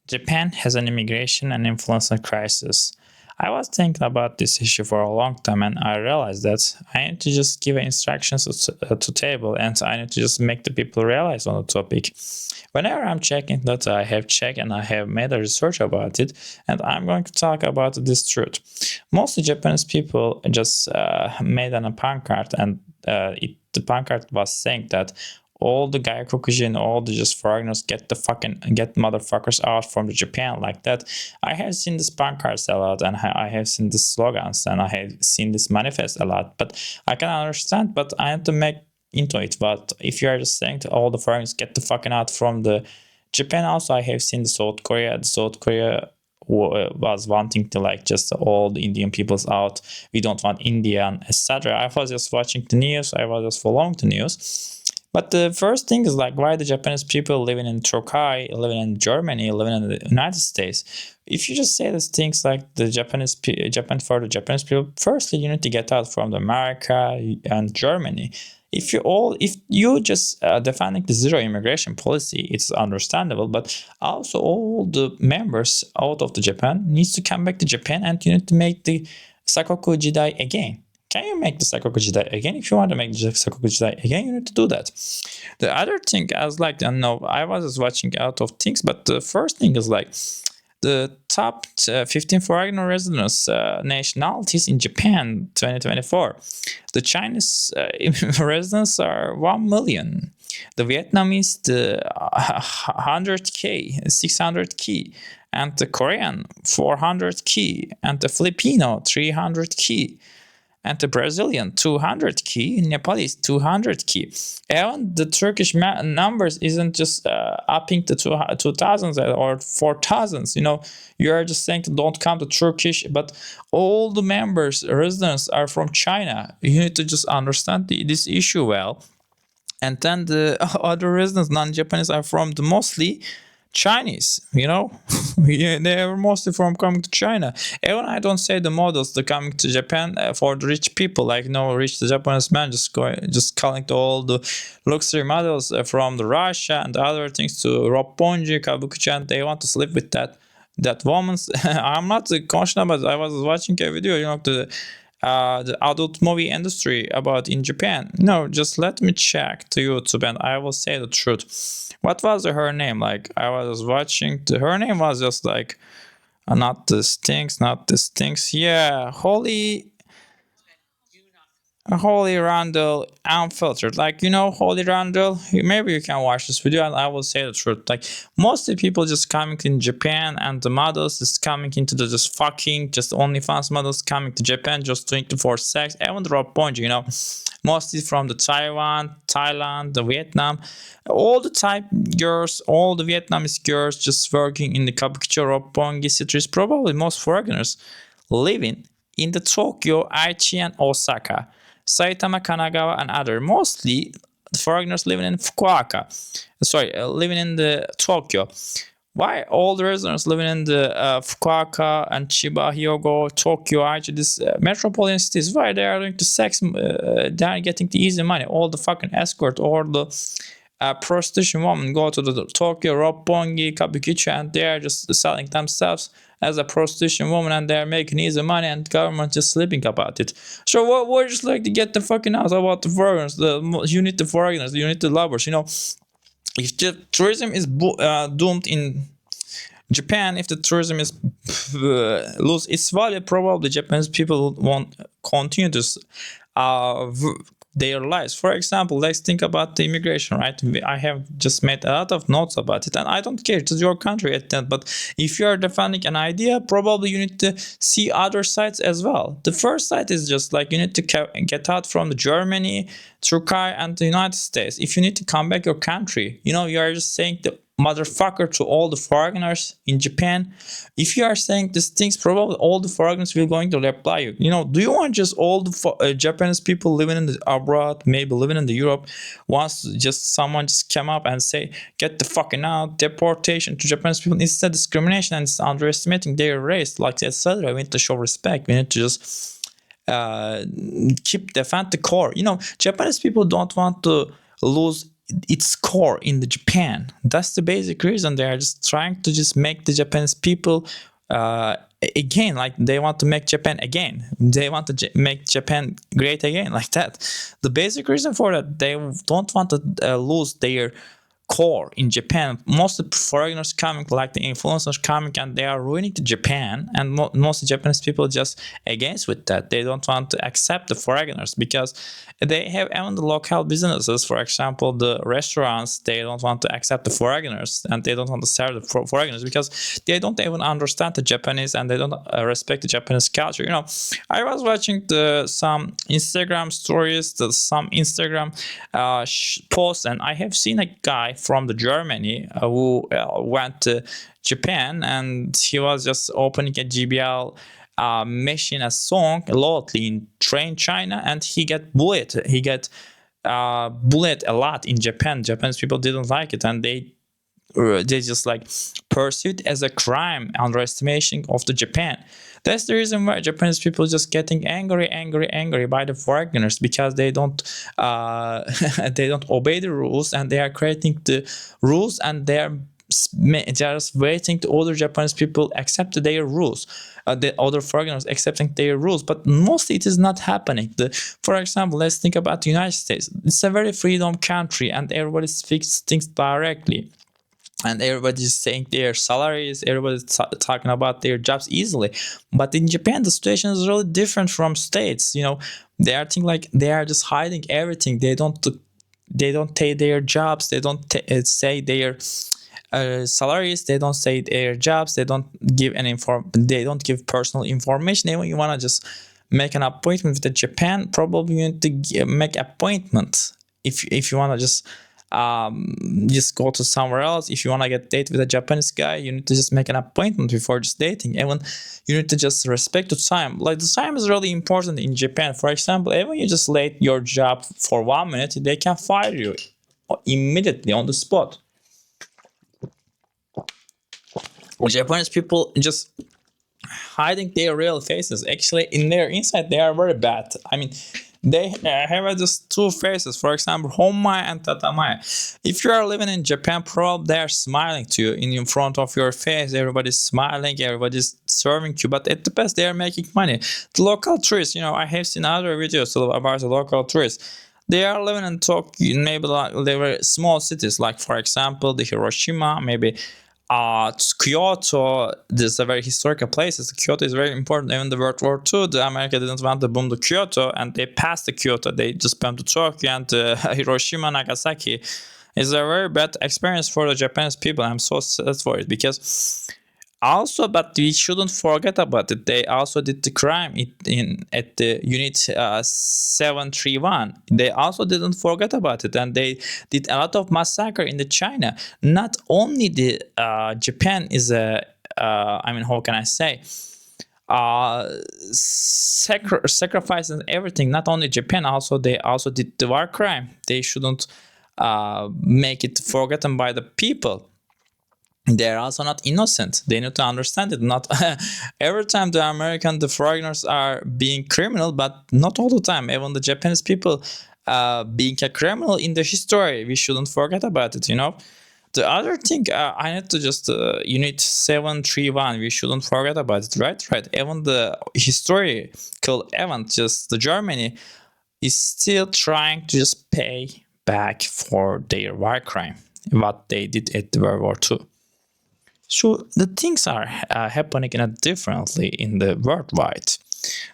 Japan has an immigration and influencer crisis. I was thinking about this issue for a long time, and I realized that I need to just give instructions to table, and I need to just make the people realize on the topic. Whenever I'm checking that, I have checked and I have made a research about it, and I'm going to talk about this truth. Mostly Japanese people just made a pancart, and the pancart was saying that all the gaikokuji and all the just foreigners get motherfuckers out from the Japan like that. I have seen this pancards a lot, and I have seen these slogans, and I have seen this manifest a lot, but I can understand, but I have to make into it. But if you are just saying to all the foreigners get the fucking out from the Japan, also I have seen the South Korea was wanting to like just all the Indian peoples out. We don't want Indian, etc. I was just watching the news. I was just following the news. But the first thing is like why the Japanese people living in Turkey, living in Germany, living in the United States. If you just say these things like Japan for the Japanese people, firstly you need to get out from America and Germany. If you just defending the zero immigration policy, it's understandable. But also all the members out of the Japan needs to come back to Japan, and you need to make the Sakoku Jidai again. Can you make the Sakoku Jidai again? If you want to make the Sakoku Jidai again, you need to do that. The other thing, as like, I know I was just watching out of things, but the first thing is like the top 15 foreign residents nationalities in Japan 2024. The Chinese residents are 1 million. The Vietnamese, the 100K, 600K, and the Korean 400K, and the Filipino 300K. And the Brazilian 200K, Nepalese 200K. Even the Turkish numbers isn't just upping to 2000s or 4000s. You know, you are just saying don't come to Turkish, but all the members, residents are from China. You need to just understand this issue well. And then the other residents, non-Japanese, are from the mostly Chinese, you know, they are mostly from coming to China. Even I don't say the models the coming to Japan for the rich people, like rich the Japanese man just calling to all the luxury models from the Russia and other things to Roppongi, Kabukichi, and they want to sleep with that woman. I'm not conscious, but I was watching a video, the adult movie industry about in Japan. No, just let me check to YouTube and I will say the truth. What was her name? Like I was watching, her name was just like, not this things. Yeah, Holy Randall Unfiltered. Like, Holy Randall, maybe you can watch this video and I will say the truth. Like, mostly people just coming in Japan and the models is coming into the just OnlyFans models coming to Japan just doing it for sex. Even the Roppongi, mostly from the Taiwan, Thailand, the Vietnam. All the type girls, all the Vietnamese girls just working in the Kabukicho, Roppongi cities, probably most foreigners living in the Tokyo, Aichi, and Osaka. Saitama, Kanagawa, and other. Mostly foreigners living in living in the Tokyo. Why all the residents living in the Fukuoka and Chiba, Hyogo, Tokyo, Aichi, these metropolitan cities, why they are doing the sex, they are getting the easy money. All the fucking escort or the prostitution women go to the Tokyo, Roppongi, Kabukicho, and they are just selling themselves as a prostitution woman, and they're making easy money, and government just sleeping about it. So we're just like to get the fucking out about the foreigners. You need the foreigners, you need the lovers. If the tourism is doomed in Japan, if the tourism is lose its value, probably Japanese people won't continue to their lives. For example, let's think about the immigration, right? I have just made a lot of notes about it, and I don't care, it's your country at that. But if you are defending an idea, probably you need to see other sides as well. The first side is just like you need to get out from the Germany, Turkey, and the United States. If you need to come back your country, you are just saying the motherfucker to all the foreigners in Japan. If you are saying these things, probably all the foreigners will going to reply you. Do you want just all the Japanese people living in the abroad, maybe living in the Europe, once just someone just come up and say, get the fucking out, deportation to Japanese people? It's a discrimination and it's underestimating their race, like etc. We need to show respect. We need to just defend the core. Japanese people don't want to lose its core in the Japan. That's the basic reason they are just trying to just make the Japanese people again, like they want to make Japan again. They want to make Japan great again, like that. The basic reason for that, they don't want to lose their core in Japan. Most of the foreigners coming, like the influencers coming, and they are ruining the Japan, and most Japanese people just against with that. They don't want to accept the foreigners because they have even the local businesses, for example the restaurants, they don't want to accept the foreigners, and they don't want to serve the foreigners because they don't even understand the Japanese, and they don't respect the Japanese culture. I was watching some Instagram stories, some Instagram posts, and I have seen a guy from the Germany who went to Japan, and he was just opening a GBL machine, a song loudly in train China, and he get bullied. He get bullied a lot in Japan. Japanese people didn't like it, and they just like perceived as a crime, underestimation of the Japan. That's the reason why Japanese people just getting angry by the foreigners, because they don't they don't obey the rules, and they are creating the rules, and they are just waiting to other Japanese people accept their rules, the other foreigners accepting their rules. But mostly it is not happening. For example, let's think about the United States. It's a very freedom country, and everybody speaks things directly, and everybody's saying their salaries, everybody's talking about their jobs easily. But in Japan, the situation is really different from states. They are thinking like they are just hiding everything. They don't take their jobs. They don't say their salaries. They don't say their jobs. They don't give They don't give personal information. Even you wanna just make an appointment with Japan, probably you need to make appointment. If you wanna just go to somewhere else. If you want to get date with a Japanese guy, you need to just make an appointment before just dating. Even you need to just respect the time. Like the time is really important in Japan. For example, even you just late your job for 1 minute, they can fire you immediately on the spot. Japanese people just hiding their real faces. Actually, in their inside, they are very bad. I mean, they have just two faces. For example, Honmai and Tatamai. If you are living in Japan, probably they are smiling to you in front of your face. Everybody's smiling, everybody's serving you. But at the best, they are making money. The local tourists, I have seen other videos about the local tourists. They are living in Tokyo, maybe like they were small cities, like for example, the Hiroshima, maybe Kyoto. This is a very historical place. Kyoto is very important. Even the World War II, the America didn't want to boom the Kyoto, and they passed the Kyoto. They just bombed to Tokyo and Hiroshima, Nagasaki. It's a very bad experience for the Japanese people. I'm so sad for it, because also, but we shouldn't forget about it. They also did the crime at the unit 731. They also didn't forget about it, and they did a lot of massacre in the China. Not only the Japan is how can I say, sacrifice and everything. Not only Japan, they also did the war crime. They shouldn't make it forgotten by the people. They're also not innocent. They need to understand it. Not every time the foreigners are being criminal, but not all the time. Even the Japanese people being a criminal in the history, we shouldn't forget about it. The other thing, I need to just unit 731. We shouldn't forget about it, right? Right. Even the historical event, just the Germany, is still trying to just pay back for their war crime, what they did at the World War II. So the things are happening differently in the worldwide.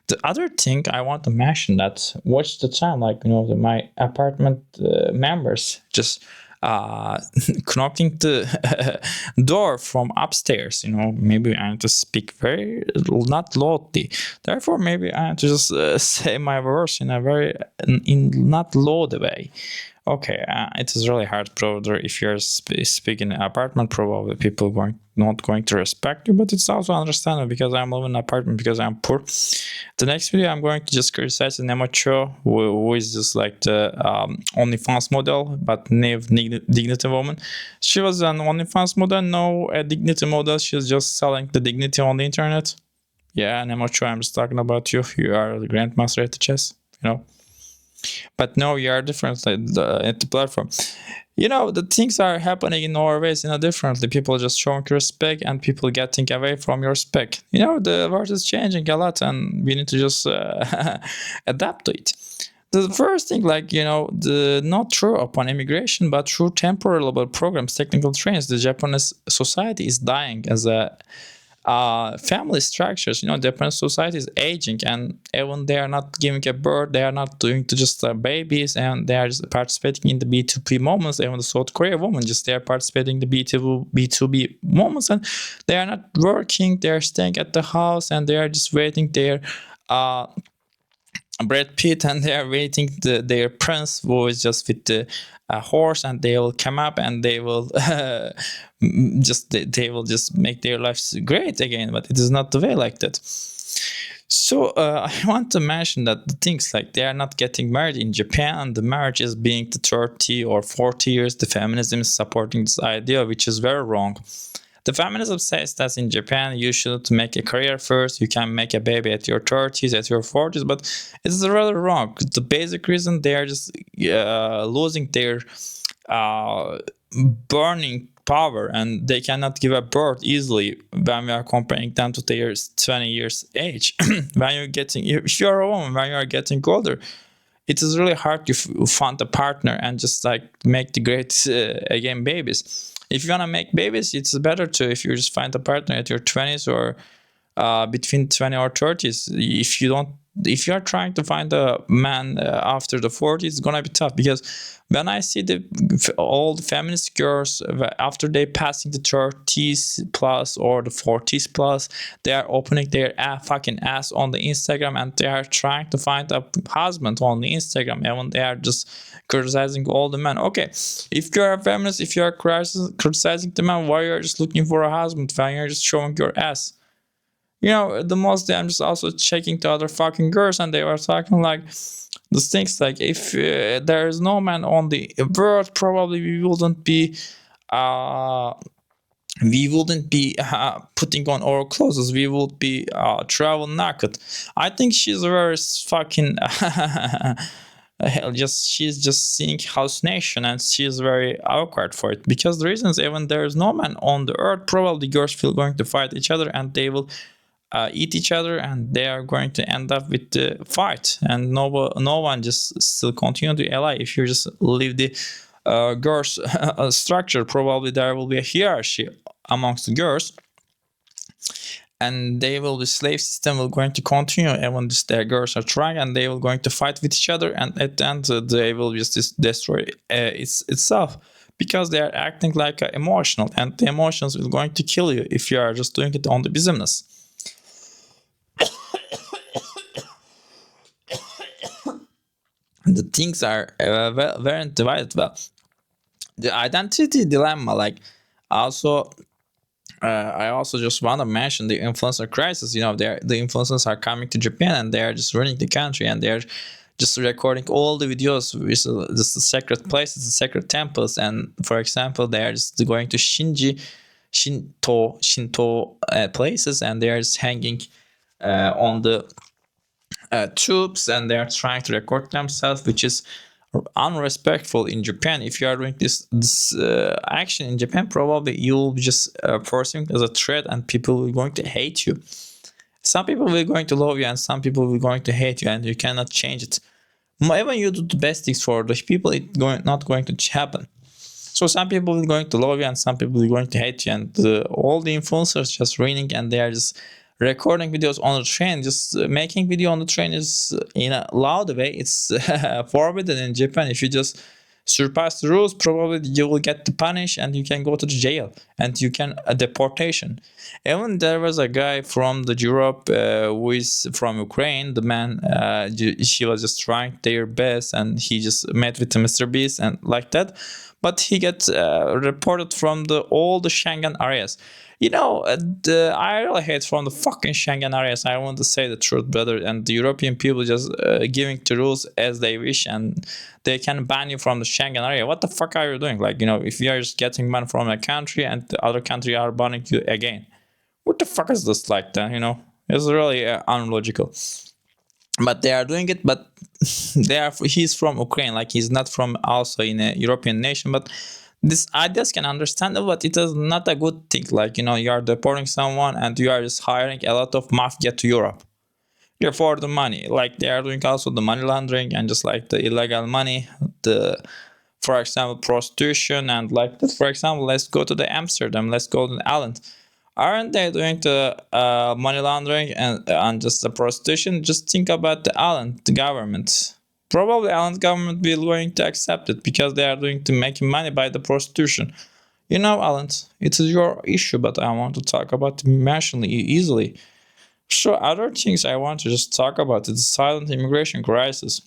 The other thing I want to mention, that watch the time, my apartment members just knocking the door from upstairs. Maybe I need to speak very not loudly. Therefore, maybe I need to just say my words in a very not loud way. Okay, it is really hard, brother. If you're speaking in an apartment, probably people not going to respect you, but it's also understandable because I'm living in an apartment because I'm poor. The next video, I'm going to just criticize the Nemacho, who is just like the OnlyFans model, but named Dignity Woman. She was an OnlyFans model, no a Dignity model. She's just selling the dignity on the internet. Yeah, Nemacho, I'm just talking about you. You are the grandmaster at the chess, But no, you are different at the platform. The things are happening in our ways, differently. People just showing respect and people getting away from your respect. The world is changing a lot and we need to just adapt to it. The first thing, the not through upon immigration, but through temporal labor programs, technical trains, the Japanese society is dying as a family structures. Japanese society is aging, and even they are not giving a birth, they are not doing to just babies, and they are just participating in the B2B moments. Even the South Korea women, just they are participating in the B2B moments, and they are not working. They are staying at the house, and they are just waiting their Brad Pitt, and they are waiting their prince who is just with the horse, and they will come up and they will they will just make their lives great again. But it is not the way like that. So I want to mention that the things like they are not getting married in Japan. The marriage is being the 30 or 40 years. The feminism is supporting this idea, which is very wrong. The feminism says that in Japan you should make a career first. You can make a baby at your 30s, at your 40s, but it's rather wrong. The basic reason they are just losing their burning power, and they cannot give a birth easily when we are comparing them to their 20 years age. When you're getting, if you're a woman, when you are getting older, it is really hard to find a partner and just make the great again babies. If you want to make babies, it's better to if you just find a partner at your 20s or between 20 or 30s. If you are trying to find a man after the 40s, it's gonna be tough, because when I see all the feminist girls after they passing the 30s plus or the 40s plus, they are opening their fucking ass on the Instagram, and they are trying to find a husband on the Instagram, and they are just criticizing all the men. Okay, if you are a feminist, if you are criticizing the man, why you are just looking for a husband when you're just showing your ass? The most I'm just also checking the other fucking girls, and they were talking like these things like, if there is no man on the world, probably we wouldn't be putting on our clothes. We would be travel naked. I think she's very fucking she's just seeing hallucination, and she's very awkward for it, because the reasons, even there is no man on the earth, probably girls will going to fight each other, and they will eat each other, and they are going to end up with the fight, and no one just still continue to ally. If you just leave the girls structure, probably there will be a hierarchy amongst the girls, and the slave system will going to continue, even if their girls are trying, and they will going to fight with each other, and at the end they will just destroy itself, because they are acting like emotional, and the emotions will going to kill you if you are just doing it on the business. The things are very divided. Well, the identity dilemma, also I also just want to mention the influencer crisis. The influencers are coming to Japan, and they are just running the country, and they're just recording all the videos with the sacred places, the sacred temples, and for example, they are just going to Shinto places, and they are just hanging on the troops, and they are trying to record themselves, which is unrespectful in Japan. If you are doing this action in Japan, probably you'll be just perceived as a threat, and people will going to hate you. Some people will going to love you, and some people will going to hate you, and you cannot change it. Even you do the best things for the people, it's not going to happen. So some people will going to love you, and some people will going to hate you, and all the influencers just ruining, and they are just recording videos on the train. Just making video on the train is in a loud way. It's forbidden in Japan. If you just surpass the rules, probably you will get the punish, and you can go to the jail, and you can deportation. Even there was a guy from the Europe who is from Ukraine. The man, she was just trying their best, and he just met with Mr. Beast and like that. But he gets reported from all the Schengen areas. I really hate from the fucking Schengen areas. I want to say the truth, brother. And the European people just giving the rules as they wish, and they can ban you from the Schengen area. What the fuck are you doing? If you are just getting money from a country, and the other country are banning you again. What the fuck is this like that? It's really unlogical. but they are doing it. But he's from Ukraine, like he's not from also in a European nation. But this ideas can understand it, but it is not a good thing. Like, you are deporting someone and you are just hiring a lot of mafia to Europe. You're for the money. Like, they are doing also the money laundering and just like the illegal money, for example, prostitution, and like that. For example, let's go to the Amsterdam, let's go to Ireland. Aren't they doing the money laundering and just the prostitution? Just think about the island, the government. Probably island government will going to accept it because they are doing to making money by the prostitution. Island, it is your issue, but I want to talk about mentionally easily. So other things I want to just talk about is the silent immigration crisis.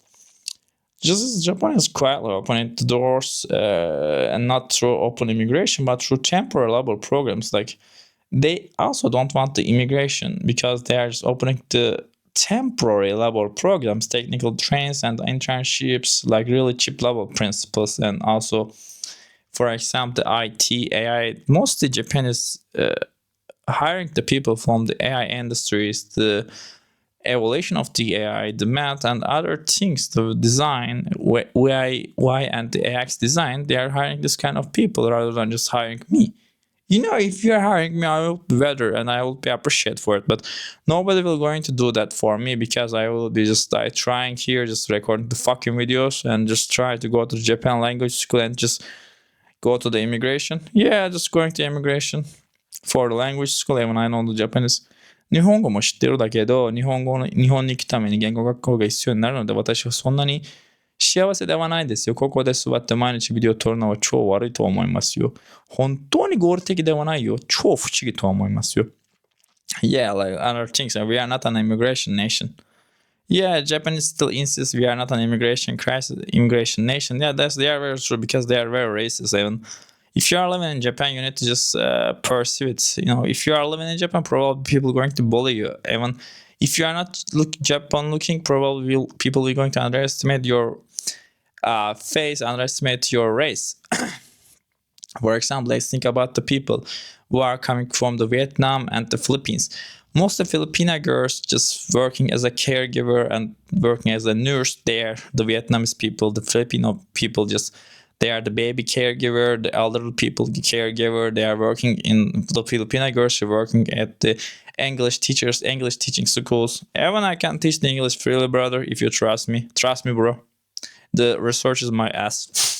Just as Japan is quietly opening the doors, and not through open immigration, but through temporary labor programs. Like, they also don't want the immigration because they are just opening the temporary labor programs, technical trainings and internships, like really cheap level principles. And also, for example, the IT, AI, mostly Japan is hiring the people from the AI industries, the evolution of the AI, the math and other things, the design, Y and the AX design. They are hiring this kind of people rather than just hiring me. If you're hiring me, I will be better and I will be appreciated for it. But nobody will going to do that for me because I will be just like trying here, just recording the fucking videos and just try to go to the Japan language school and just go to the immigration. Yeah, just going to immigration for the language school. Even I know the Japanese. 日本語も知ってるだけど、日本に行くために言語学校が必要になるので、私はそんなに幸せではないですよ。ここで座って毎日ビデオを撮るのは超悪いと思いますよ。本当に合理的ではないよ。超不思議と思いますよ。Yeah, like other things. We are not an immigration nation. Yeah, Japanese still insists we are not an immigration nation. Yeah, they are very true because they are very racist. Even if you are living in Japan, you need to just pursue it. If you are living in Japan, probably people are going to bully you. Even if you are not Japan looking, probably people are going to underestimate your face, underestimate your race. For example, let's think about the people who are coming from the Vietnam and the Philippines. Most of the Filipina girls just working as a caregiver and working as a nurse there. The Vietnamese people, the Filipino people, they are the baby caregiver, the elderly people caregiver. They are working in the Filipina girls are working at the English teaching schools. Even I can teach the English freely, brother, if you trust me. Trust me, bro. The research is my ass.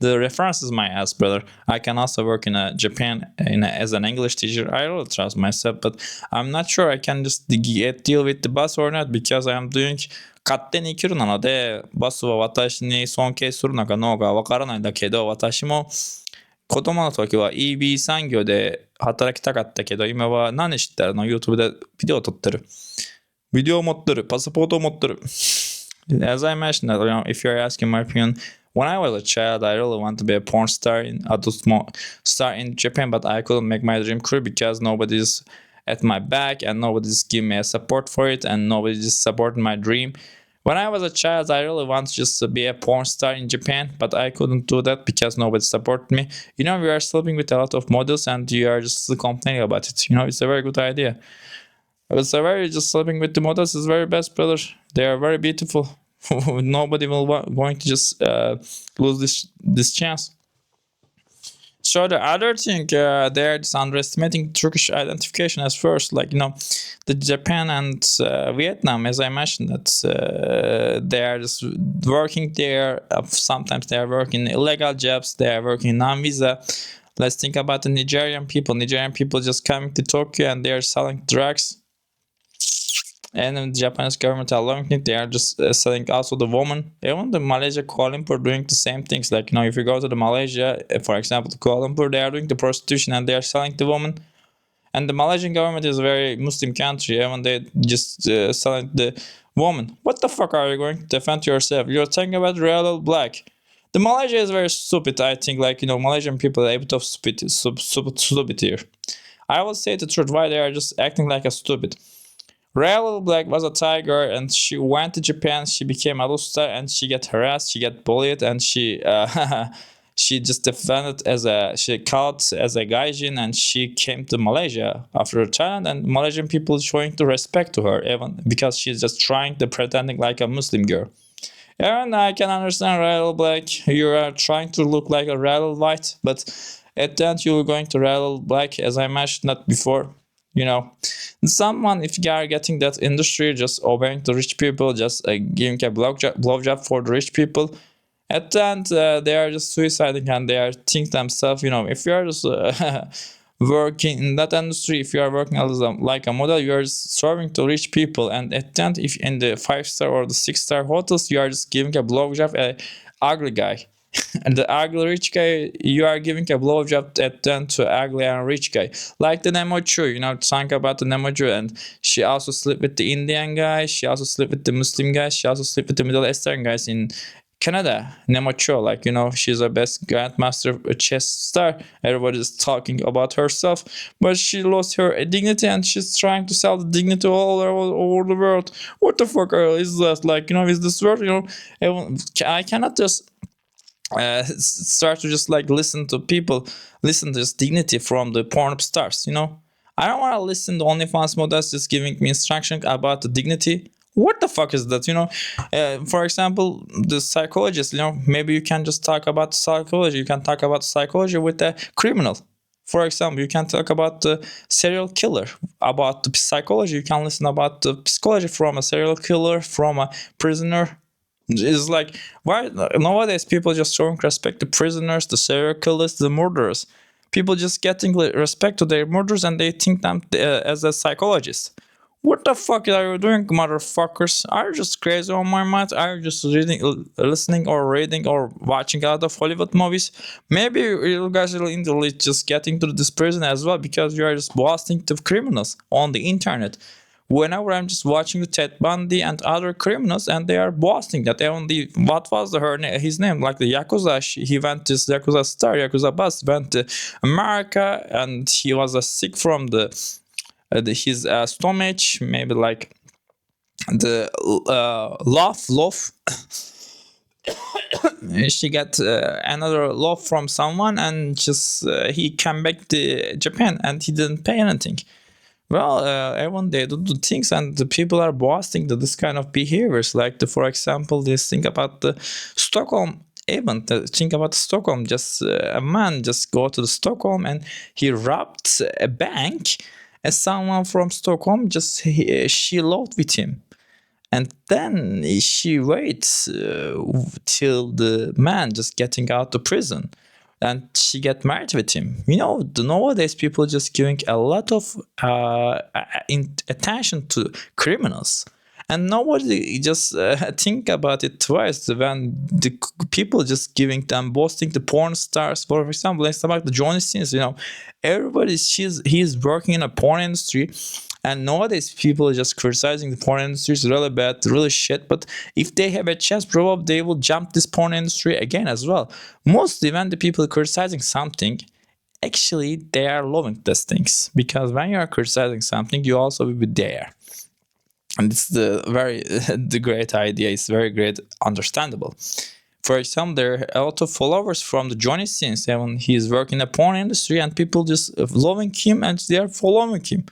The reference is my ass, brother. I can also work in Japan as an English teacher. I really trust myself, but I'm not sure I can just deal with the boss or not because I am doing 勝手に生きるなので、ボスは私に尊敬するのかどうかわからないんだけど、私も子供の時は EB 産業で働きたかったけど、今は何してるの？ YouTube でビデオを撮ってる。ビデオを持ってる。パスポートを持ってる。As I mentioned, if you're asking my opinion, when I was a child, I really wanted to be a porn star star in Japan, but I couldn't make my dream career because nobody's at my back and nobody's giving me a support for it and nobody just supported my dream. When I was a child, I really wanted just to be a porn star in Japan, but I couldn't do that because nobody supported me. We are sleeping with a lot of models and you are just complaining about it. It's a very good idea. It's just sleeping with the models is very best, brother. They are very beautiful. Nobody will going to just lose this chance. So the other thing, they're just underestimating Turkish identification as first. Like, the Japan and Vietnam, as I mentioned, that they are just working there. Sometimes they are working illegal jobs. They are working non-visa. Let's think about the Nigerian people. Nigerian people just coming to Tokyo and they are selling drugs. And the Japanese government allowing it, they are just selling also the woman. Even the Malaysia, Kuala Lumpur doing the same things. Like, if you go to the Malaysia, for example, to Kuala Lumpur, they are doing the prostitution and they are selling the woman. And the Malaysian government is a very Muslim country. Even they just selling the woman. What the fuck are you going to defend yourself? You're talking about real black. The Malaysia is very stupid, I think. Like, Malaysian people are a bit of stupid here. I will say the truth, why they are just acting like a stupid. Real Black was a tiger and she went to Japan, she became a star and she got harassed, she got bullied and she She just defended as a she caught as a gaijin, and she came to Malaysia after Thailand, and Malaysian people showing the respect to her even because she's just trying to pretending like a Muslim girl. And I can understand Rail Black. You are trying to look like a Rail White, but at the end you're going to Rail Black, as I mentioned that before. You know, someone, if you are getting that industry, just obeying the rich people, just giving a blowjob for the rich people, at the end they are just suiciding, and they are think themselves, you know, if you are just working in that industry, if you are working as like a model, you are just serving to rich people, and at the end, if in the 5-star or the 6-star hotels, you are just giving a blowjob a ugly guy. And the ugly rich guy, you are giving a blowjob at the end to ugly and rich guy, like the Nemo Chu. You know, think about the Nemo Chu, and she also slept with the Indian guy, she also slept with the Muslim guys, she also slept with the Middle Eastern guys in Canada. Nemo Chu, like, you know, she's a best grandmaster chess star. Everybody's talking about herself, but she lost her dignity, and she's trying to sell the dignity all over the world. What the fuck is that? Like, you know, is this world? You know, I cannot just start to just like listen to people, listen to this dignity from the porn stars. You know, I don't want to listen to OnlyFans models just giving me instruction about the dignity. What the fuck is that? You know, for example, the psychologist. You know, maybe you can just talk about psychology. You can talk about psychology with a criminal. For example, you can talk about the serial killer, about the psychology. You can listen about the psychology from a serial killer, from a prisoner. It's like, why nowadays people just showing respect to prisoners, the serial killers, the murderers. People just getting respect to their murderers, and they think them as a psychologist. What the fuck are you doing, motherfuckers? Are you just crazy on my mind? Are you just listening or reading or watching a lot of Hollywood movies? Maybe you guys are into just getting to this prison as well, because you are just blasting the criminals on the internet. Whenever I'm just watching the Ted Bundy and other criminals, and they are boasting that what was his name, like the Yakuza, he went to Yakuza star, Yakuza boss, went to America, and he was sick from his stomach, maybe like the love. She got another love from someone, and just he came back to Japan, and he didn't pay anything. Well, everyone, they do things, and the people are boasting this kind of behaviors. Like, for example, this thing about the Stockholm event. Think about Stockholm. Just a man just go to the Stockholm, and he robbed a bank. And someone from Stockholm she loved with him, and then she waits till the man just getting out of prison, and she get married with him. You know, nowadays people just giving a lot of attention to criminals, and nobody just think about it twice when the people just giving them, boasting the porn stars. For example, let's talk about the Johnny Sins. You know, he's working in a porn industry. And nowadays, people are just criticizing the porn industry is really bad, really shit. But if they have a chance, probably they will jump this porn industry again as well. Mostly when the people are criticizing something, actually they are loving these things. Because when you are criticizing something, you also will be there. And it's the great idea. It's very great, understandable. For example, there are a lot of followers from the Johnny Sins when he's working in the porn industry, and people just loving him, and they are following him.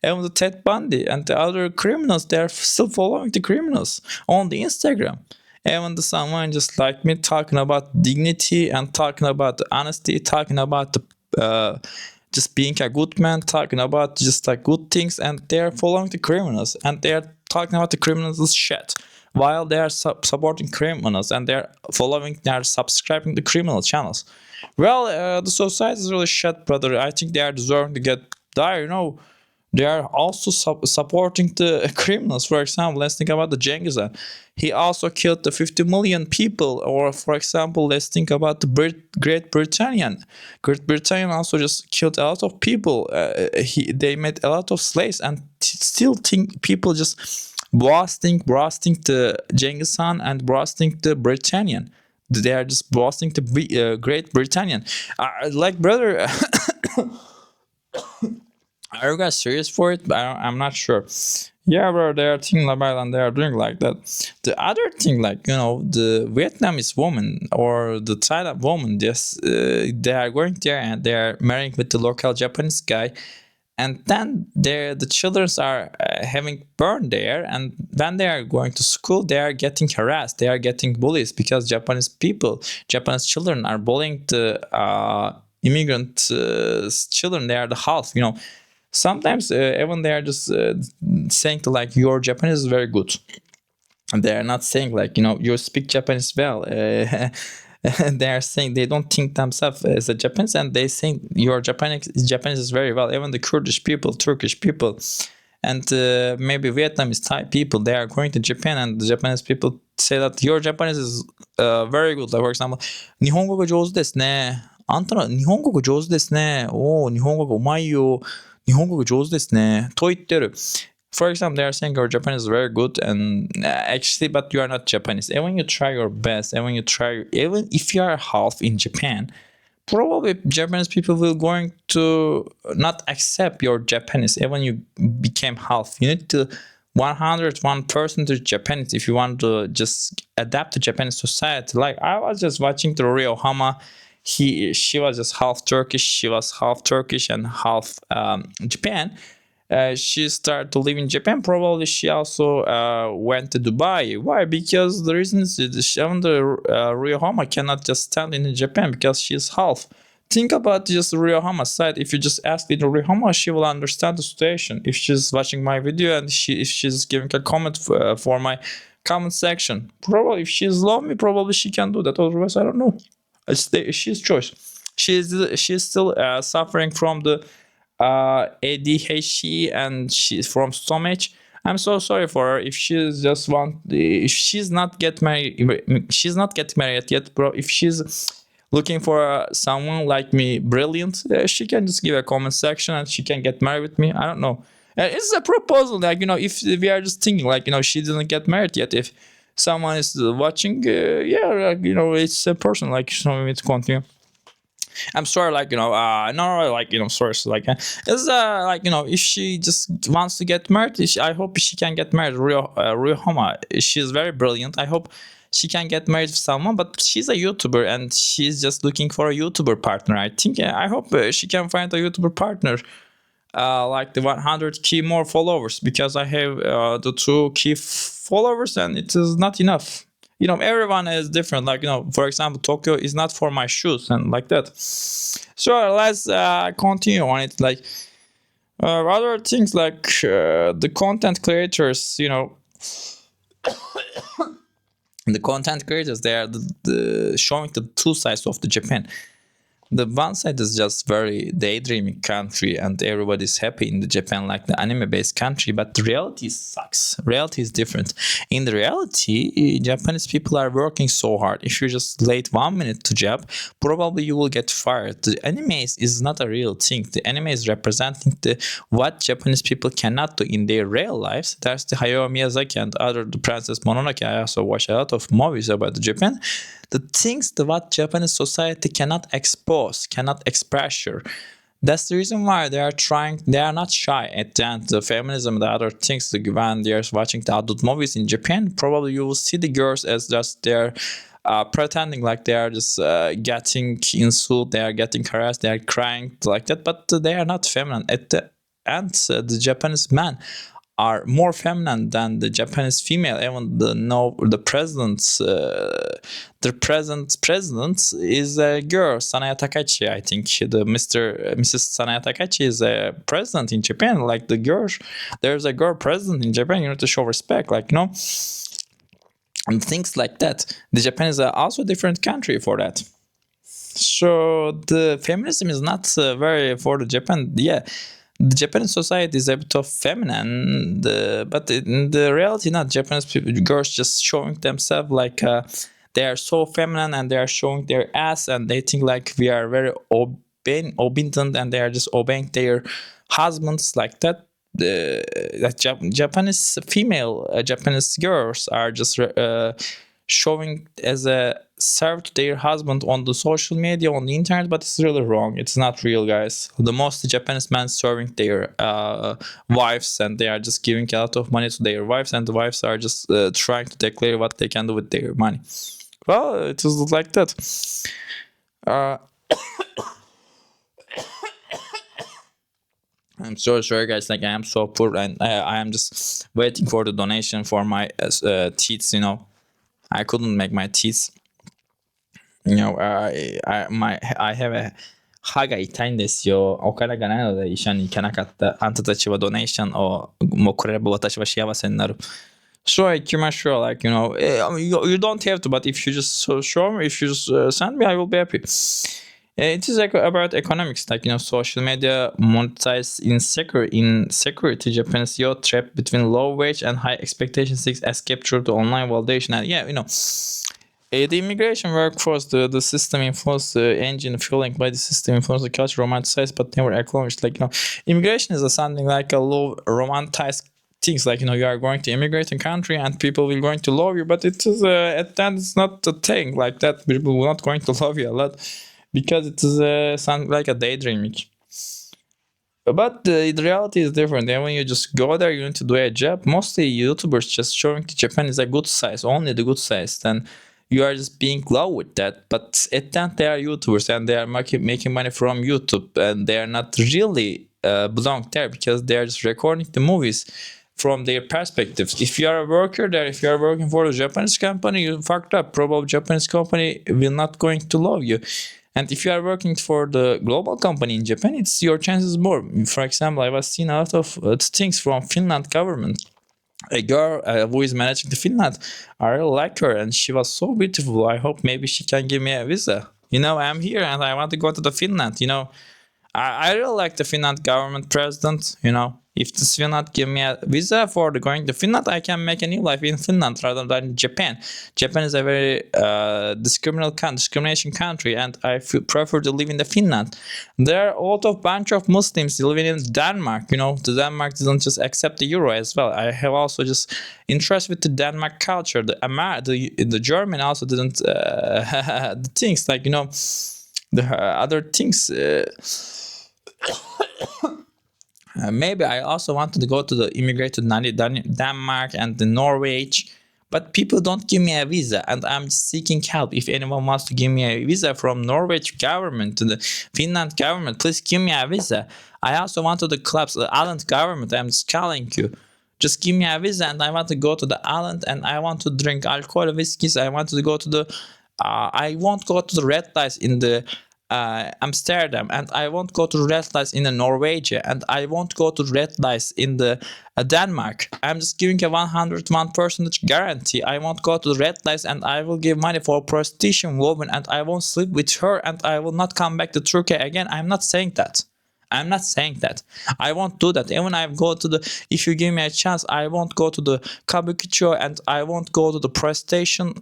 And the Ted Bundy and the other criminals, they're still following the criminals on the Instagram. And when someone just like me talking about dignity and talking about the honesty, talking about the just being a good man, talking about just like good things, and they're following the criminals, and they're talking about the criminals' shit, while they are supporting criminals, and they're subscribing to criminal channels. Well, the society is really shit, brother. I think they are deserving to get die. You know. They are also supporting the criminals. For example, let's think about the Genghis Khan. He also killed the 50 million people. Or, for example, let's think about the Great Britain. Great Britain also just killed a lot of people. They made a lot of slaves, and still think people just blasting the Genghis Khan and blasting the Britannian. They are just blasting the Great Britannian. Like, brother. Are you guys serious for it? I'm not sure. Yeah, bro, they are thinking about and they are doing like that. The other thing, like, the Vietnamese woman or the Thailand woman, just they are going there and they are marrying with the local Japanese guy, and then the children are having born there, and when they are going to school, they are getting harassed, they are getting bullies because Japanese children are bullying the immigrant children. They are the half, sometimes even they are just saying to, like, your Japanese is very good, and they are not saying, like, you speak Japanese well. They are saying they don't think themselves as a Japanese, and they think your Japanese is very well. Even the Kurdish people, Turkish people, and maybe Vietnamese, Thai people, they are going to Japan, and the Japanese people say that your Japanese is very good. Like, for example, Nihongo ga jouzu desu ne. Antara Nihongo ga jouzu desu ne. Oh, Nihongo ga umai yo. Nihongo ga jouzu desu ne. To itteru. For example, they are saying your Japanese is very good, and actually, but you are not Japanese. Even you try your best, even if you are half in Japan, probably Japanese people will going to not accept your Japanese. Even you became half, you need to 101% Japanese if you want to just adapt to Japanese society. Like, I was just watching the Ryohama. She was just half Turkish. She was half Turkish and half Japan. She started to live in Japan. Probably she also went to Dubai. Why? Because the reason is even the Ryohama cannot just stand in Japan because she is half. Think about just Ryohama's side. If you just ask the Ryohama, she will understand the situation. If she's watching my video and if she's giving a comment for my comment section, probably if she's love me, probably she can do that. Otherwise, I don't know. It's she's choice. She's still suffering from the ADHD, and she's from stomach. I'm so sorry for her. If she's not getting married yet, bro. If she's looking for someone like me, brilliant, she can just give a comment section and she can get married with me. I don't know. It's a proposal, like, if we are just thinking, like, she didn't get married yet. If someone is watching, yeah, like, it's a person, like, we need to continue. I'm sorry, like, no, like, sorry, so, like, it's like, if she just wants to get married, I hope she can get married. Ryohama, she's very brilliant. I hope she can get married with someone, but she's a YouTuber and she's just looking for a YouTuber partner. I think, I hope she can find a YouTuber partner. Like the 100k more followers, because I have the 2k followers and it is not enough. Everyone is different. Like, for example, Tokyo is not for my shoes and like that. So let's continue on it. Like, other things, like the content creators, the content creators, they are showing the two sides of the Japan. The one side is just very daydreaming country and everybody's happy in the Japan, like the anime-based country, but the reality sucks. Reality is different. In the reality, Japanese people are working so hard. If you're just late 1 minute to job, probably you will get fired. The anime is not a real thing. The anime is representing what Japanese people cannot do in their real lives. That's the Hayao Miyazaki and the Princess Mononoke. I also watch a lot of movies about Japan. The things what Japanese society cannot expose, cannot express. That's the reason why they are not shy at the end. The feminism, the other things, when they're watching the adult movies in Japan, probably you will see the girls as just they're pretending like they are just getting insulted, they are getting harassed, they are crying like that, but they are not feminine. At the end, the Japanese men are more feminine than the Japanese female. Even the present president is a girl, Sanaya Takachi. I think Mrs. Sanaya Takachi is a president in Japan. Like the girl, there's a girl president in Japan. You need to show respect, like, and things like that. The Japan is also a different country for that. So the feminism is not very for the Japan. Yeah. The Japanese society is a bit of feminine, but in the reality, not Japanese people, girls just showing themselves like they are so feminine and they are showing their ass and they think like we are very obedient and they are just obeying their husbands like that. Japanese female, Japanese girls are just showing as a served their husband on the social media, on the internet, but it's really wrong. It's not real, guys. The most Japanese men serving their wives, and they are just giving a lot of money to their wives, and the wives are just trying to declare what they can do with their money. Well, it is like that. I'm so sorry, guys. Like, I am so poor, and I am just waiting for the donation for my teeth. You know, I couldn't make my teeth. You know, I have a 歯が痛いんですよ。お金がないので医者に行かなかった。あんたたちはドネーションをもうくれれば私は幸せになる。So I keep my show, like, you know, I mean, you don't have to, but if you just show me, if you just send me, I will be happy. It is like about economics, like, you know, social media monetize insecurity. Japanese youth trapped between low wage and high expectations seeks escape through the online validation. And yeah, you know, the immigration workforce, the system influence, the engine fueling by the system influence the culture romanticized but never acknowledged. Like, you know, immigration is something like a low romanticized things, like, you know, you are going to immigrate in country and people will going to love you, but it is at the end it's not a thing like that. People will not going to love you a lot because it is something like a daydreaming. But the reality is different. And when you just go there, you need to do a job. Mostly YouTubers just showing to Japan is a good size, only the good size. Then you are just being low with that. But at the end, they are YouTubers and they are making money from YouTube, and they are not really belong there because they are just recording the movies from their perspectives. If you are a worker there, if you are working for a Japanese company, you fucked up. Probably Japanese company will not going to love you. And if you are working for the global company in Japan, it's your chances more. For example, I was seeing a lot of things from Finland government. A girl who is managing the Finland, I really like her, and she was so beautiful. I hope maybe she can give me a visa. You know, I'm here and I want to go to the Finland. You know, I really like the Finland government president. You know, if this Finland give me a visa for going to Finland, I can make a new life in Finland rather than Japan. Japan is a very discrimination country, and I prefer to live in the Finland. There are a lot of bunch of Muslims living in Denmark. You know, the Denmark doesn't just accept the euro as well. I have also just interest with the Denmark culture. The German also didn't the things, like, you know, the other things. Maybe I also wanted to go to immigrate to Denmark and the Norway, but people don't give me a visa, and I'm just seeking help. If anyone wants to give me a visa from Norwich government to the Finland government, please give me a visa. I also want to the clubs, the island government. I'm just calling you. Just give me a visa, and I want to go to the island, and I want to drink alcohol, whiskeys. I want to go to the. I won't go to the red lights in the. Amsterdam, and I won't go to red lights in the Norwegia, and I won't go to red lights in the Denmark. I'm just giving a 101% guarantee. I won't go to red lights, and I will give money for prostitution woman, and I won't sleep with her, and I will not come back to Turkey again. I'm not saying that. I'm not saying that. I won't do that. Even I go to if you give me a chance, I won't go to the Kabukicho, and I won't go to the prostitution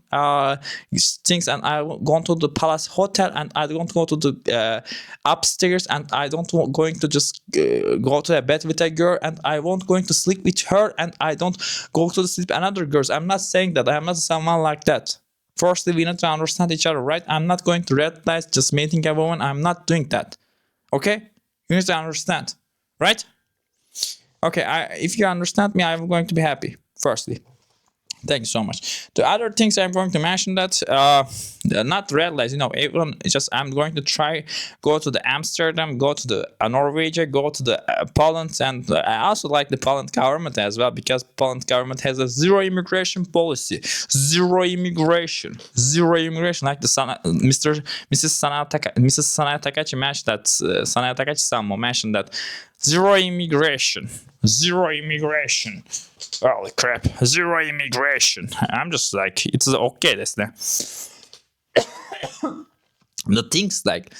things, and I won't go to the Palace Hotel, and I don't go to the upstairs, and I don't going to just go to a bed with a girl, and I won't going to sleep with her, and I don't go to sleep with another girls. I'm not saying that. I'm not someone like that. Firstly, we need to understand each other, right? I'm not going to red lights just meeting a woman. I'm not doing that. Okay? You need to understand, right? Okay, if you understand me, I'm going to be happy, firstly. Thank you so much. The other things I'm going to mention that, not red lights, you know, even just I'm going to try go to the Amsterdam, go to the Norwegia, go to the Poland, and I also like the Poland government as well, because Poland government has a zero immigration policy. Zero immigration, like the Mrs. Sanaya Takachi mentioned that, Sanaya Takachi-san mentioned that zero immigration. Holy crap, zero immigration. I'm just like, it's okay, this. The things like,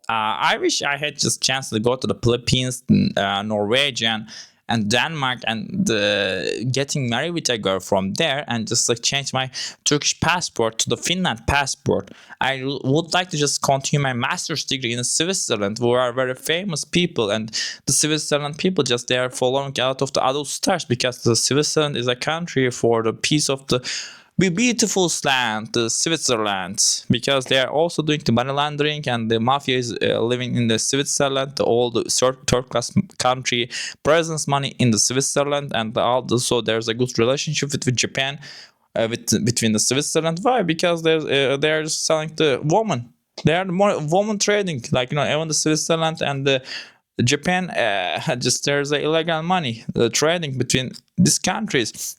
I wish I had just chance to go to the Philippines, Norwegian, and Denmark, and getting married with a girl from there, and just like change my Turkish passport to the Finland passport. I would like to just continue my master's degree in Switzerland, who are very famous people, and the Switzerland people just they are following a lot of the adult stars, because the Switzerland is a country for the peace of the be beautiful land, the Switzerland, because they are also doing the money laundering, and the mafia is living in the Switzerland. All the third class country presents money in the Switzerland, and also there's a good relationship with Japan, between the Switzerland. Why? Because they are just selling the woman. They are more woman trading, like even the Switzerland and the Japan. Just there's a illegal money trading between these countries.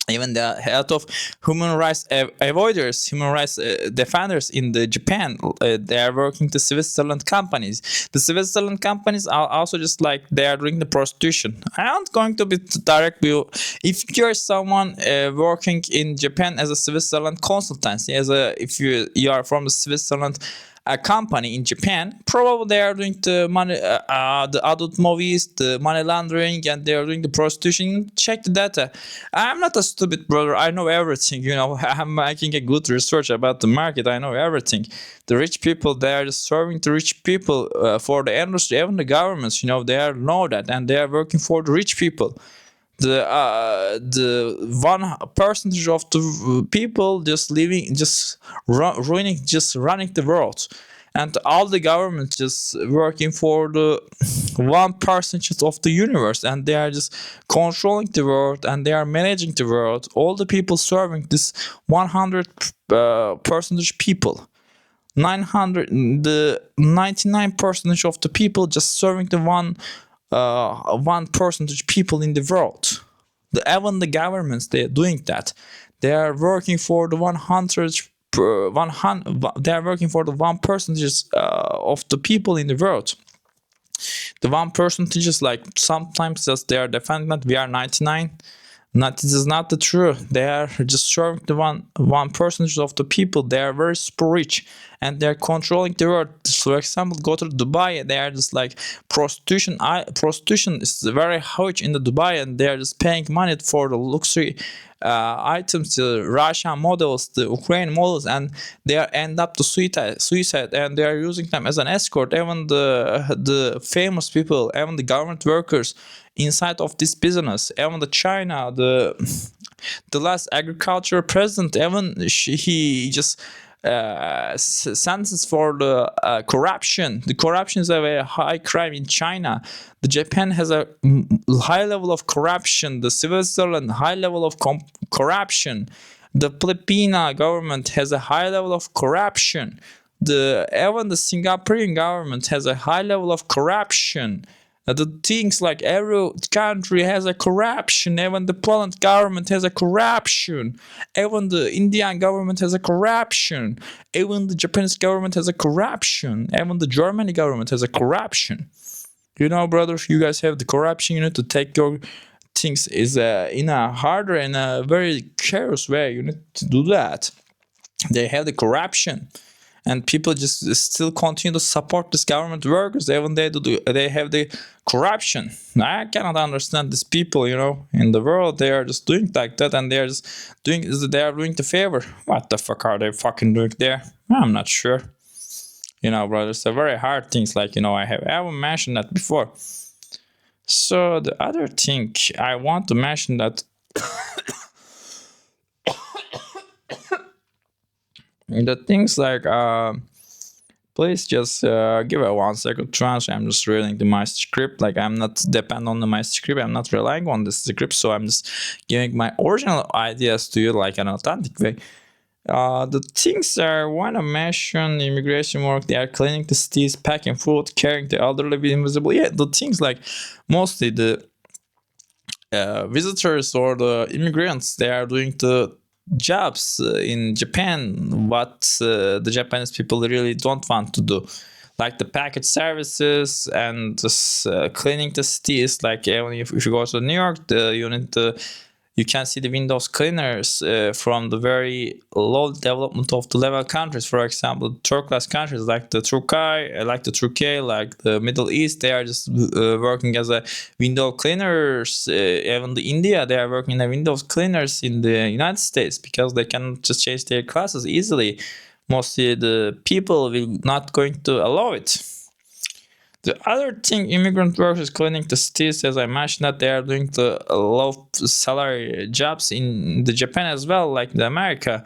Even the head of human rights avoiders, human rights defenders in the Japan, they are working to Switzerland companies. The Switzerland companies are also just like they are doing the prostitution. I am not going to be direct with you. If you're someone working in Japan as a Switzerland consultancy, if you are from the Switzerland a company in Japan, probably they are doing the money, the adult movies, the money laundering, and they are doing the prostitution. Check the data. I'm not a stupid brother. I know everything. I'm making a good research about the market. I know everything. The rich people, they are just serving the rich people for the industry. Even the governments, they are know that, and they are working for the rich people. The 1% of the people just living, just ruining, just running the world, and all the governments just working for the 1% of the universe, and they are just controlling the world, and they are managing the world. All the people serving this 100% people. 99% of the people just serving the 1% people in the world. Even the governments, they are doing that. They are working for the 100. They are working for the 1% of the people in the world. The 1% is like sometimes just they are defending that we are 99. This is not the truth. They are just serving the 1% of the people. They are very super rich, and they are controlling the world. For example, go to Dubai. They are just like prostitution. Prostitution is very huge in the Dubai, and they are just paying money for the luxury items, the Russian models, the Ukraine models, and they are end up to suicide, and they are using them as an escort. Even the famous people, even the government workers inside of this business, even the China, the last agricultural president, even he just sentenced for the corruption. The corruption is a very high crime in China. The Japan has a high level of corruption. The Switzerland high level of corruption. The Filipino government has a high level of corruption. Even the Singaporean government has a high level of corruption. The things like every country has a corruption. Even the Poland government has a corruption. Even the Indian government has a corruption. Even the Japanese government has a corruption. Even the German government has a corruption. Brothers, you guys have the corruption. You need to take your things in a harder and a very careless way. You need to do that. They have the corruption. And people just still continue to support these government workers, even they have the corruption. I cannot understand these people, in the world. They are just doing like that, and they are doing the favor. What the fuck are they fucking doing there? I'm not sure. Brothers, they're very hard things. Like I haven't mentioned that before. So the other thing I want to mention that. The things like please just give it 1 second chance. I'm just reading my script. Like I'm not depend on my script. I'm not relying on the script. So I'm just giving my original ideas to you like an authentic way. The things I want to mention: immigration work. They are cleaning the cities, packing food, caring the elderly, be invisible. Yeah, the things like mostly the visitors or the immigrants. They are doing the jobs in Japan what the Japanese people really don't want to do, like the package services and just cleaning the cities. Like even if you go to New York, you can see the windows cleaners from the very low development of the level countries. For example, third class countries like the Turkey, like the Middle East, they are just working as a window cleaners. Even the India, they are working as windows cleaners in the United States because they can just change their classes easily. Mostly the people will not going to allow it. The other thing immigrant workers is cleaning the cities, as I mentioned, that they are doing the low salary jobs in the Japan as well, like the America.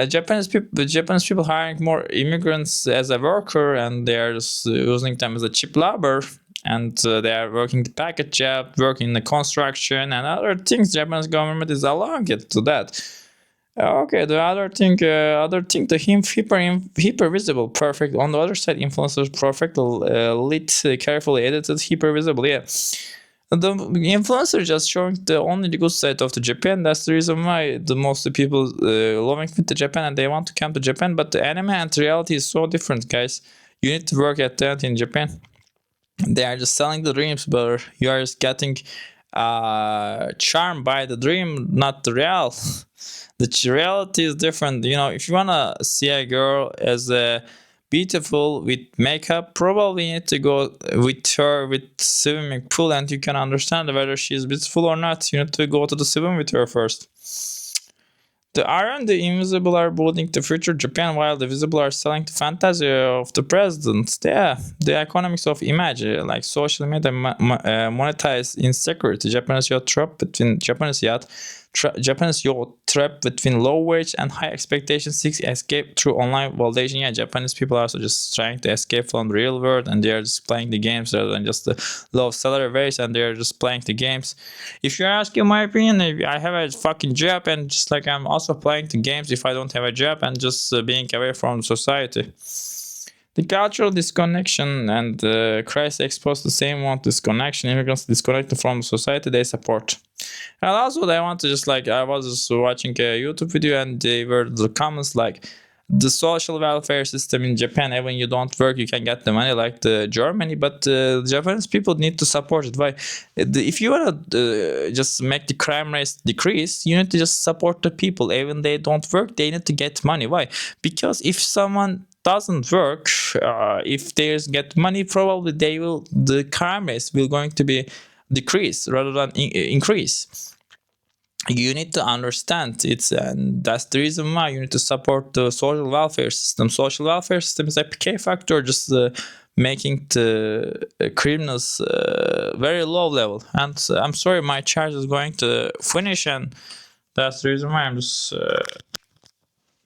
Japanese people hiring more immigrants as a worker, and they are just using them as a cheap labor, and they are working the package job, working in the construction and other things. Japanese government is allowing it to that. Okay, the other thing, the hyper visible, perfect. On the other side, influencers perfect, lit, carefully edited, hyper visible. Yeah, the influencer just showing the only the good side of the Japan. That's the reason why the most of people loving with the Japan and they want to come to Japan. But the anime and reality is so different, guys. You need to work at that in Japan. They are just selling the dreams, but you are just getting charmed by the dream, not the real. The reality is different. You know, if you wanna see a girl as a beautiful with makeup, probably you need to go with her with swimming pool, and you can understand whether she is beautiful or not. You need to go to the swim with her first. The iron, the invisible are building the future Japan, while the visible are selling the fantasy of the president. Yeah, the economics of image, like social media monetize insecurity. Japanese yacht trap between low wage and high expectations, seeks escape through online validation. Yeah, Japanese people are also just trying to escape from the real world, and they are just playing the games rather than just the low salary wage, and they are just playing the games. If you're asking my opinion, I have a fucking job, and just like I'm also playing the games if I don't have a job, and just being away from society. The cultural disconnection and crisis expose the same one disconnection. Immigrants disconnected from the society they support. And also, I want to just like, I was just watching a YouTube video, and they were the comments like, the social welfare system in Japan, even you don't work, you can get the money like the Germany, but the Japanese people need to support it. Why? If you want to just make the crime rate decrease, you need to just support the people. Even they don't work, they need to get money. Why? Because if someone doesn't work, if they get money, probably the crime rate will going to be decrease rather than increase. You need to understand it, and that's the reason why you need to support the social welfare system. Social welfare system is a key factor, just making the criminals very low level. And I'm sorry, my charge is going to finish, and that's the reason why I'm just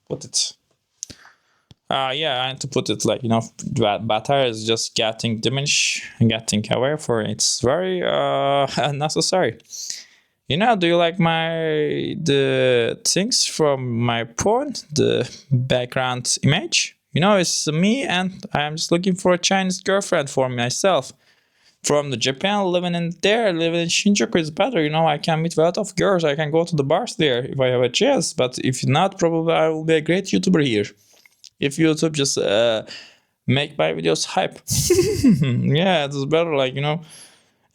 put it. Yeah, I need to put it like, you know, battery is just getting diminished and getting away for it. It's very unnecessary. You know, do you like the things from my phone, the background image? You know, it's me, and I'm just looking for a Chinese girlfriend for myself. From the Japan, living in Shinjuku is better. You know, I can meet a lot of girls. I can go to the bars there if I have a chance. But if not, probably I will be a great YouTuber here. If YouTube just make my videos hype. Yeah, it's better, like, you know.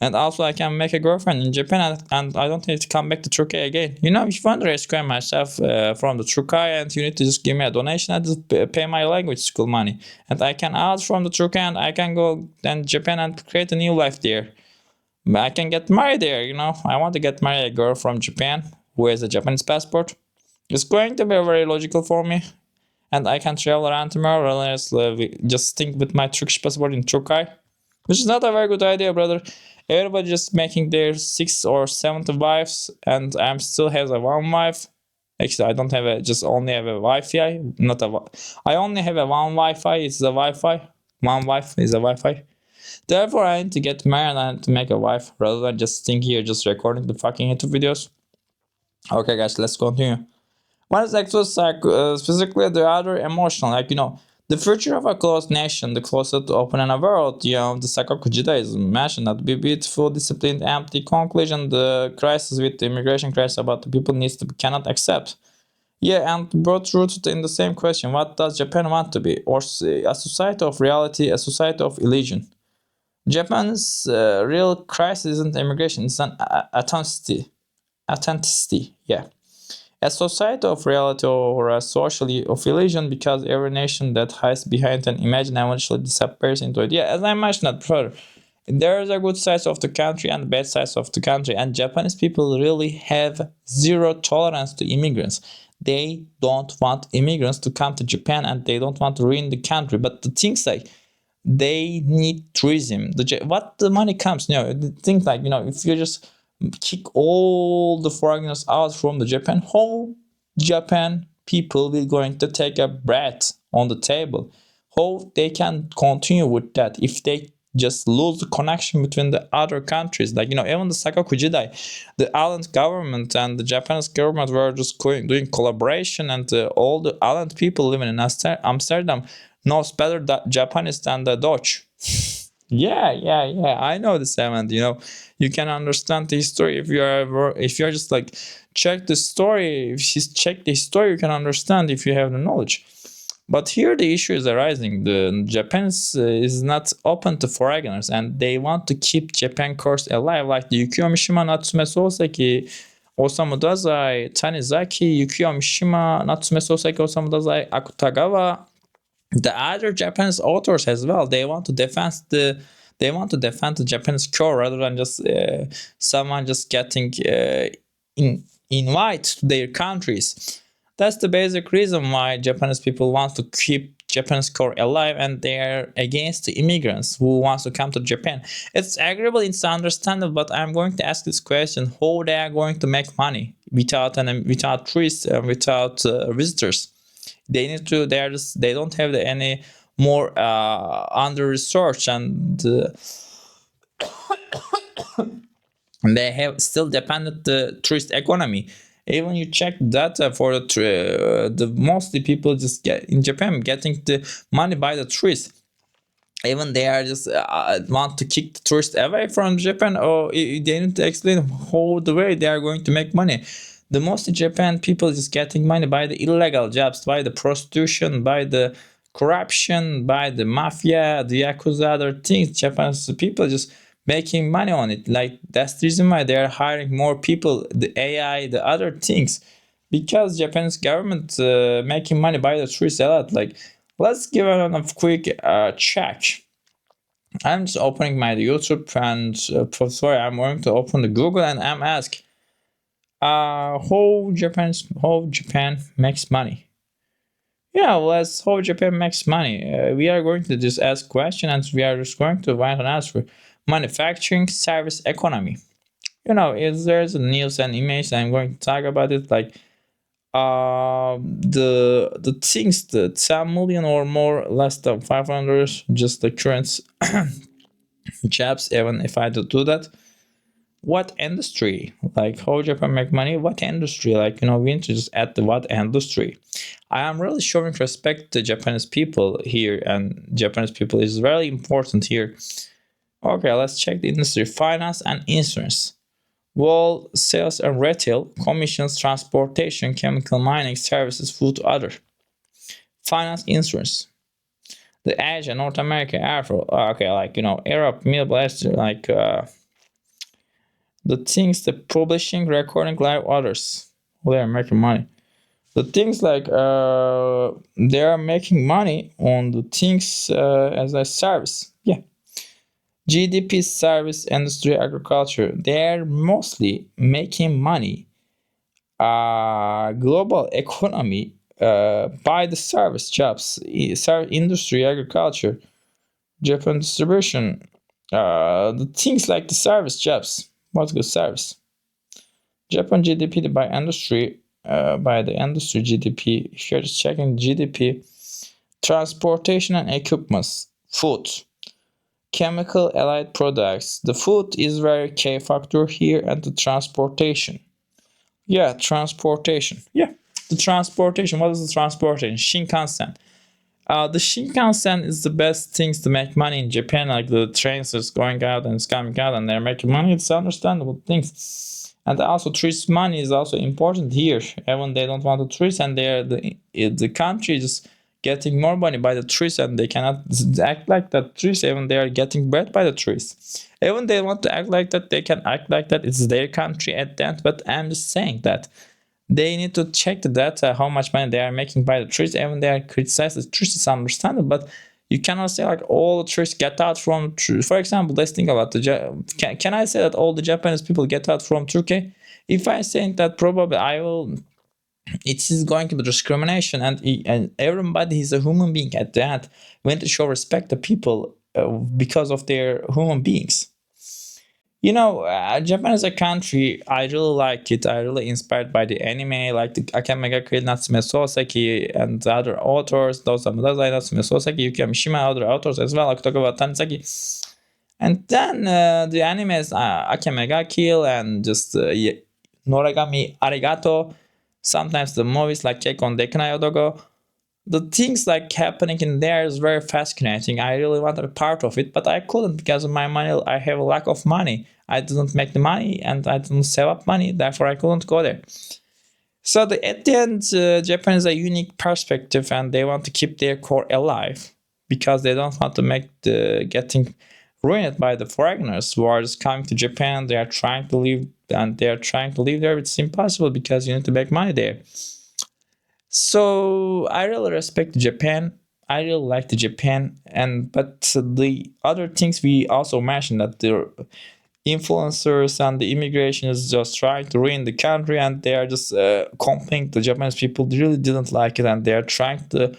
And also I can make a girlfriend in Japan, and I don't need to come back to Turkey again. You know, if you want to rescue myself from the Turkey, and you need to just give me a donation and just pay my language school money. And I can out from the Turkey, and I can go to Japan and create a new life there. I can get married there, you know. I want to get married a girl from Japan who has a Japanese passport. It's going to be very logical for me. And I can travel around tomorrow, and just stick with my Turkish passport in Turkey. Which is not a very good idea, brother. Everybody just making their 6 or 7 wives, and I'm still has a one wife. Actually, I don't have just only have a Wi-Fi. I only have a one Wi-Fi. It's a Wi-Fi. One wife is a Wi-Fi. Therefore, I need to get married, and I need to make a wife rather than just sitting here just recording the fucking YouTube videos. Okay, guys, let's continue. One is actually physically, the other emotional. Like, you know, the future of a closed nation, the closest open in a world, you know, the Sakoku Judaism mentioned that be beautiful, disciplined, empty conclusion, the crisis with the immigration crisis about the people cannot accept. Yeah, and both rooted in the same question: what does Japan want to be? Or a society of reality, a society of illusion? Japan's real crisis isn't immigration; it's an authenticity. Authenticity, yeah. A society of reality or a society of illusion, because every nation that hides behind an image eventually disappears into it. Yeah, as I mentioned before, there is a good side of the country and bad sides of the country, and Japanese people really have zero tolerance to immigrants. They don't want immigrants to come to Japan, and they don't want to ruin the country. But the things like they need tourism. What the money comes, think like, if you just kick all the foreigners out from the Japan, how Japan people will going to take a breath on the table? How they can continue with that if they just lose the connection between the other countries? Like, even the Sakoku Jidai, the island government and the Japanese government were just doing collaboration, and all the island people living in Amsterdam knows better that Japanese than the Dutch. Yeah. I know this, and you can understand the history if you're just like check the story. If you check the story, you can understand if you have the knowledge. But here the issue is arising. The Japan is not open to foreigners, and they want to keep Japan course alive, like the Yukio Mishima, Natsume Soseki, Osamu Dazai, Tanizaki, Yukio Mishima, Natsume Soseki, Osamu Dazai, Akutagawa. The other Japanese authors as well, they want to defend the Japanese core rather than just someone just getting invite to their countries. That's the basic reason why Japanese people want to keep Japanese core alive, and they are against the immigrants who wants to come to Japan. It's agreeable, it's understandable, but I'm going to ask this question: how they are going to make money without tourists and without visitors? They need to. They don't have any more under research, and they have still dependent the tourist economy. Even you check data for the mostly people just get in Japan getting the money by the tourists. Even they are just want to kick the tourists away from Japan, or they need to explain how the way they are going to make money. The most Japan people is getting money by the illegal jobs, by the prostitution, by the corruption, by the mafia, the yakuza, other things. Japanese people just making money on it. Like, that's the reason why they are hiring more people, the AI, the other things, because Japanese government making money by the tourists a lot. Like, let's give it a quick check. I'm just opening my YouTube, and sorry, I'm going to open the Google, and I'm asking how Japan makes money. Yeah, how Japan makes money. We are going to just ask question, and we are just going to find an answer. Manufacturing service economy. If there's a news and image, I'm going to talk about it. Like the things, the 10 million or more, less than 500, just the current jobs. Even if I do that, what industry? Like, how Japan make money? What industry? Like, we need to just add the what industry. I am really showing respect to Japanese people here, and Japanese people is very important here. Okay, let's check the industry. Finance and insurance. Wall, sales and retail, commissions, transportation, chemical, mining, services, food, other. Finance, insurance. The Asia, North America, Africa. Okay, like, Europe, Middle East, like the things, the publishing, recording, live, others. They are making money. The things like they are making money on the things as a service. Yeah. GDP, service, industry, agriculture. They're mostly making money. Global economy by the service jobs, industry, agriculture, Japan distribution. The things like the service jobs. What's good service? Japan GDP by industry. By the industry GDP. Here is checking GDP. Transportation and equipments. Food. Chemical allied products. The food is very key factor here, and the transportation. Yeah, transportation. Yeah, the transportation. What is the transportation? Shinkansen. The Shinkansen is the best things to make money in Japan. Like, the trains is going out and it's coming out, and they're making money. It's understandable things. And also, tourist money is also important here. Even they don't want to tourist, and they're the country is getting more money by the tourists, and they cannot act like that tourists. Even they are getting bread by the tourists. Even they want to act like that, they can act like that. It's their country at the end. But I'm just saying that they need to check the data, how much money they are making by the tourists. Even they are criticized the tourists, is understandable. But you cannot say like all the tourists get out from. For example, let's think about can I say that all the Japanese people get out from Turkey? If I say that, probably I will it is going to be discrimination, and everybody is a human being at the end. We need to show respect to people because of their human beings. Japan is a country. I really like it. I really inspired by the anime, like the Akame Natsume Soseki and the other authors. Those are Natsume Soseki, Yuki Mishima, other authors as well, like talk about Tanizaki. And then the anime is Akame ga Kill and just Noragami Arigato. Sometimes the movies like Keikon Dekunai Odogo. The things like happening in there is very fascinating. I really want to be part of it, but I couldn't because of my money. I have a lack of money. I didn't make the money and I didn't save up money. Therefore, I couldn't go there. So at the end, Japan is a unique perspective, and they want to keep their core alive because they don't want to make the getting ruined by the foreigners who are just coming to Japan. They are trying to live, and they are trying to live there. It's impossible because you need to make money there. So I really respect Japan. I really like the Japan, but the other things we also mentioned, that the influencers and the immigration is just trying to ruin the country, and they are just complaining. The Japanese people really didn't like it, and they are trying to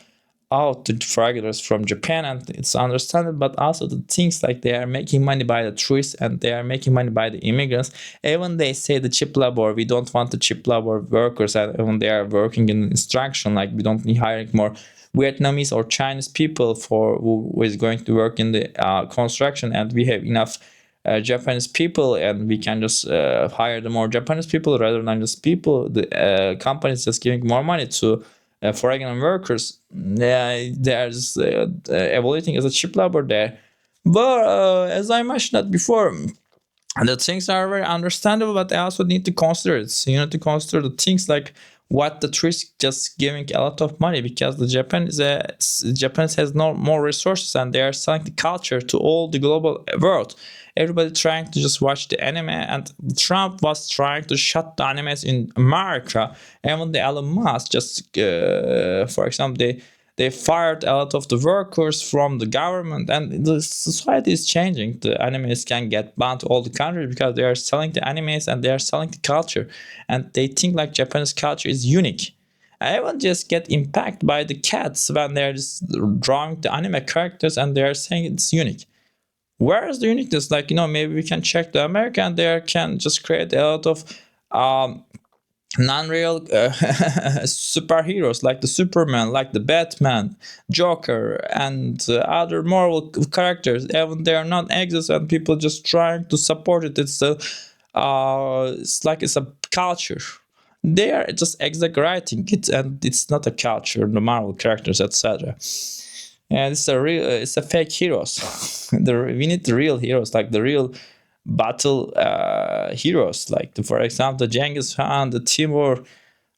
out the foreigners from Japan, and it's understandable. But also the things like they are making money by the tourists, and they are making money by the immigrants. Even they say the cheap labor, we don't want the cheap labor workers, and when they are working in instruction, like we don't need hiring more Vietnamese or Chinese people for who is going to work in the construction, and we have enough Japanese people, and we can just hire the more Japanese people rather than just people. The companies just giving more money to foreign workers. They are just evaluating as a cheap labor there. But as I mentioned that before, the things are very understandable, but I also need to consider it. You need to consider the things like what the tourists just giving a lot of money, because the Japan has no more resources, and they are selling the culture to all the global world. Everybody trying to just watch the anime, and Trump was trying to shut the animes in America. Even the Elon Musk just, for example, they fired a lot of the workers from the government, and the society is changing. The animes can get banned all the countries because they are selling the animes and they are selling the culture, and they think like Japanese culture is unique. Everyone just get impacted by the cats when they're just drawing the anime characters and they're saying it's unique. Where is the uniqueness? Like, maybe we can check the America, and they can just create a lot of non-real superheroes like the Superman, like the Batman, Joker, and other Marvel characters. Even they are not exist, and people just trying to support it. It's like it's a culture. They are just exaggerating it, and it's not a culture. The Marvel characters, etc. And it's a fake heroes. We need the real heroes, like the real battle heroes, like for example, the Genghis Khan, the Timur,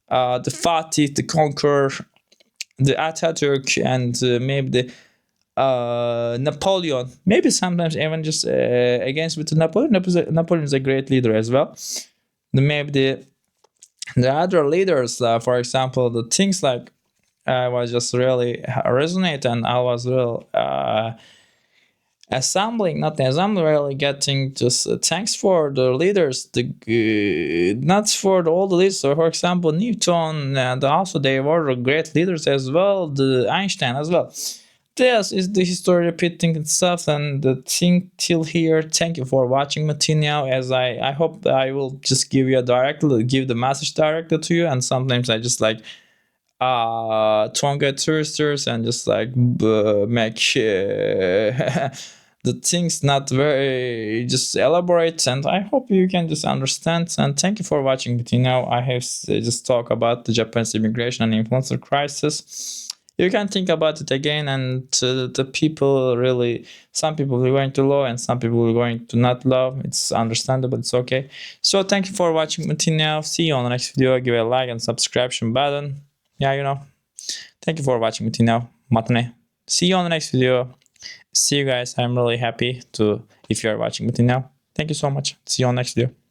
the Fatih, the Conqueror, the Atatürk, and maybe the Napoleon. Maybe sometimes even just against with Napoleon. Napoleon is a great leader as well. Maybe the other leaders, for example, the things like I was just really resonate, and I was real really getting just thanks for the leaders, not for all the leaders. So for example, Newton, and also they were great leaders as well, the Einstein as well. This is the history repeating itself, and the thing till here. Thank you for watching me till now. As I hope I will just give the message directly to you, and sometimes I just like Tonga tourists and just like make the things not very just elaborate, and I hope you can just understand. And thank you for watching. But I have just talk about the Japanese immigration and influencer crisis. You can think about it again, and the people really, some people are going to love and some people are going to not love. It's understandable. It's okay. So thank you for watching until now. See you on the next video. Give a like and subscription button. Yeah, Thank you for watching until now. Matane. See you on the next video. See you guys. I'm really happy if you are watching until now. Thank you so much. See you on the next video.